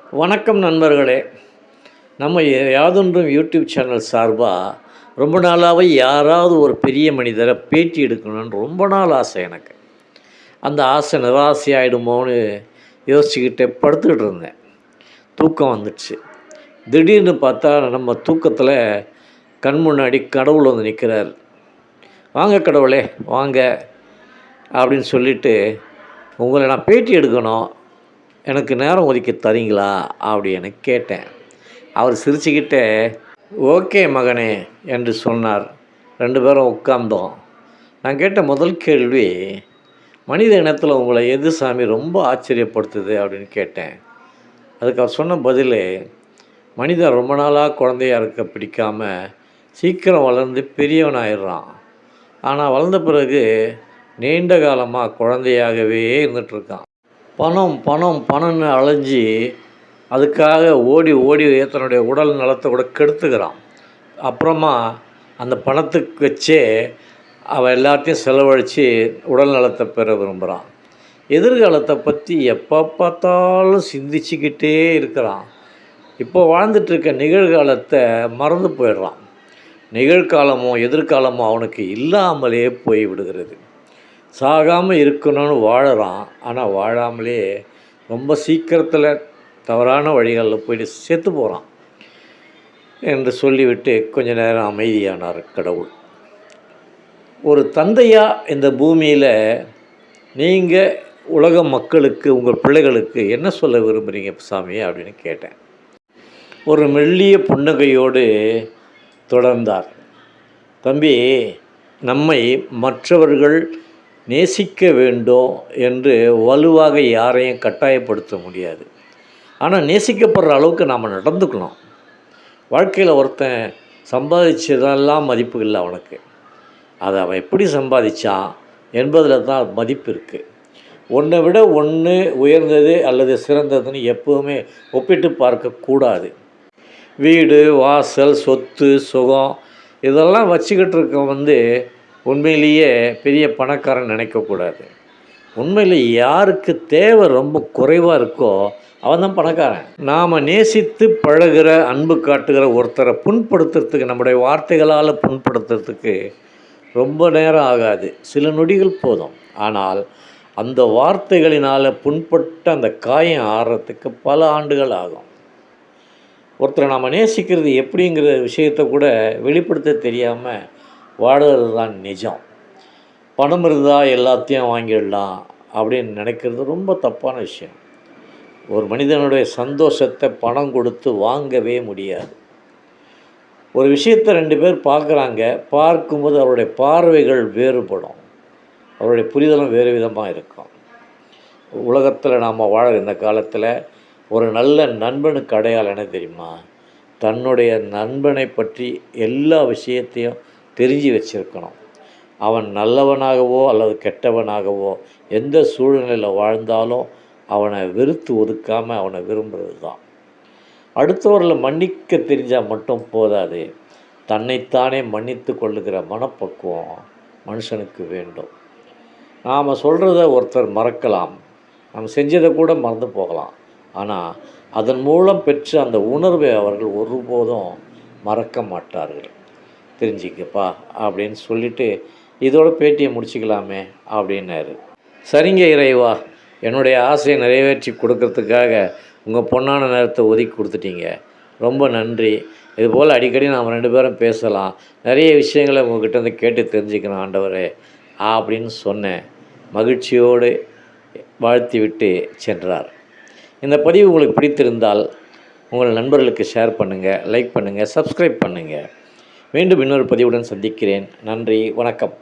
வணக்கம் நண்பர்களே. நம்ம யாதொன்றும் யூடியூப் சேனல் சார்பாக ரொம்ப நாளாகவே யாராவது ஒரு பெரிய மனிதரை பேட்டி எடுக்கணும்னு ரொம்ப நாள் ஆசை எனக்கு. அந்த ஆசை நிராசையாயிடுமோன்னு யோசிச்சுக்கிட்டே படுத்துக்கிட்டு இருந்தேன். தூக்கம் வந்துடுச்சு. திடீர்னு பார்த்தா நம்ம தூக்கத்தில் கண் முன்னாடி கடவுள் வந்து நிற்கிறார். வாங்க கடவுளே வாங்க அப்படின்னு சொல்லிவிட்டு, உங்களை நான் பேட்டி எடுக்கணும், எனக்கு நேரம் ஒதுக்கி தரீங்களா அப்படின்னு கேட்டேன். அவர் சிரிச்சுக்கிட்டே ஓகே மகனே என்று சொன்னார். 2 பேரும் உட்கார்ந்தோம். நான் கேட்ட முதல் கேள்வி, மனித இனத்தில் உங்களை எது சாமி ரொம்ப ஆச்சரியப்படுத்துது அப்படின்னு கேட்டேன். அதுக்கு அவர் சொன்ன பதில், மனிதன் ரொம்ப நாளாக குழந்தையாக இருக்க பிடிக்காமல் சீக்கிரம் வளர்ந்து பெரியவனாயிடுறான். ஆனால் வளர்ந்த பிறகு நீண்ட காலமாக குழந்தையாகவே இருந்துகிட்ருக்கான். பணம் பணம் பணம்னு அலைஞ்சி அதுக்காக ஓடி ஓடி தன்னுடைய உடல் நலத்தை கூட கெடுத்துக்கிறான். அப்புறமா அந்த பணத்துக்கு வச்சே அவன் எல்லாத்தையும் செலவழித்து உடல் நலத்தை பெற விரும்புகிறான். எதிர்காலத்தை பற்றி எப்போ பார்த்தாலும் சிந்திச்சுக்கிட்டே இருக்கிறான். இப்போ வாழ்ந்துட்டுருக்க நிகழ்காலத்தை மறந்து போயிடுறான். நிகழ்காலமோ எதிர்காலமோ அவனுக்கு இல்லாமலே போய் விடுகிறது. சாகாமல் இருக்கணும்னு வாழறான், ஆனால் வாழாமலே ரொம்ப சீக்கிரத்தில் தவறான வழிகளில் போய்ட்டு செத்து போகிறான் என்று சொல்லிவிட்டு கொஞ்ச நேரம் அமைதியானார் கடவுள். ஒரு தந்தையாக இந்த பூமியில் நீங்கள் உலக மக்களுக்கு, உங்கள் பிள்ளைகளுக்கு என்ன சொல்ல விரும்புகிறீங்க சாமி அப்படின்னு கேட்டேன். ஒரு மெல்லிய புன்னகையோடு தொடர்ந்தார். தம்பி, நம்மை மற்றவர்கள் நேசிக்க வேண்டும் என்று வலுவாக யாரையும் கட்டாயப்படுத்த முடியாது. ஆனால் நேசிக்கப்படுற அளவுக்கு நாம் நடந்துக்கணும். வாழ்க்கையில் ஒருத்தன் சம்பாதிச்சதெல்லாம் மதிப்பு இல்லை அவனுக்கு. அதை அவன் எப்படி சம்பாதிச்சான் என்பதில் தான் மதிப்பு இருக்குது. ஒன்றை விட ஒன்று உயர்ந்தது அல்லது சிறந்ததுன்னு எப்போவுமே ஒப்பிட்டு பார்க்கக்கூடாது. வீடு, வாசல், சொத்து, சுகம் இதெல்லாம் வச்சுக்கிட்டு இருக்க உண்மையிலேயே பெரிய பணக்காரன் நினைக்கக்கூடாது. உண்மையில் யாருக்கு தேவை ரொம்ப குறைவாக இருக்கோ அவன் தான் பணக்காரன். நாம் நேசித்து பழகிற, அன்பு காட்டுகிற ஒருத்தரை புண்படுத்துறதுக்கு, நம்முடைய வார்த்தைகளால் புண்படுத்துறதுக்கு ரொம்ப நேரம் ஆகாது, சில நொடிகள் போதும். ஆனால் அந்த வார்த்தைகளினால் புண்பட்ட அந்த காயம் ஆறுறதுக்கு பல ஆண்டுகள் ஆகும். ஒருத்தரை நாம் நேசிக்கிறது எப்படிங்கிற விஷயத்தை கூட வெளிப்படுத்த தெரியாமல் வாடுறது தான் நிஜம். பணம் இருந்தால் எல்லாத்தையும் வாங்கிடலாம் அப்படின்னு நினைக்கிறது ரொம்ப தப்பான விஷயம். ஒரு மனிதனுடைய சந்தோஷத்தை பணம் கொடுத்து வாங்கவே முடியாது. ஒரு விஷயத்தை 2 பேர் பார்க்குறாங்க, பார்க்கும்போது அவருடைய பார்வைகள் வேறுபடும், அவருடைய புரிதலும் வேறு விதமாக இருக்கும். உலகத்தில் நாம் வாழ இந்த காலத்தில் ஒரு நல்ல நண்பனுக்கு அடையாளம் என்ன தெரியுமா? தன்னுடைய நண்பனை பற்றி எல்லா விஷயத்தையும் தெரிஞ்சு வச்சிருக்கணும். அவன் நல்லவனாகவோ அல்லது கெட்டவனாகவோ எந்த சூழ்நிலையில் வாழ்ந்தாலும் அவனை வெறுத்து ஒதுக்காமல் அவனை விரும்புகிறது தான். அடுத்தவர்களை மன்னிக்க தெரிஞ்சால் மட்டும் போதாது, தன்னைத்தானே மன்னித்து கொள்ளுகிற மனப்பக்குவம் மனுஷனுக்கு வேண்டும். நாம் சொல்கிறத ஒருத்தர் மறக்கலாம், நாம் செஞ்சதை கூட மறந்து போகலாம். ஆனால் அதன் மூலம் பெற்ற அந்த உணர்வை அவர்கள் ஒருபோதும் மறக்க மாட்டார்கள். தெரிஞ்சிக்கப்பா அப்படின்னு சொல்லிவிட்டு இதோட பேட்டியை முடிச்சுக்கலாமே அப்படின்னாரு. சரிங்க இறைவா, என்னுடைய ஆசையை நிறைவேற்றி கொடுக்கறதுக்காக உங்கள் பொன்னான நேரத்தை ஒதுக்கி கொடுத்துட்டீங்க, ரொம்ப நன்றி. இதுபோல் அடிக்கடி நாம் 2 பேரும் பேசலாம், நிறைய விஷயங்களை உங்கள்கிட்ட கேட்டு தெரிஞ்சுக்கணும் ஆண்டவரே அப்படின்னு சொன்னேன். மகிழ்ச்சியோடு வாழ்த்தி விட்டு சென்றார். இந்த பதிவு உங்களுக்கு பிடித்திருந்தால் உங்கள் நண்பர்களுக்கு ஷேர் பண்ணுங்கள், லைக் பண்ணுங்கள், சப்ஸ்கிரைப் பண்ணுங்கள். மீண்டும் இன்னொரு பதிவுடன் சந்திக்கிறேன். நன்றி, வணக்கம்.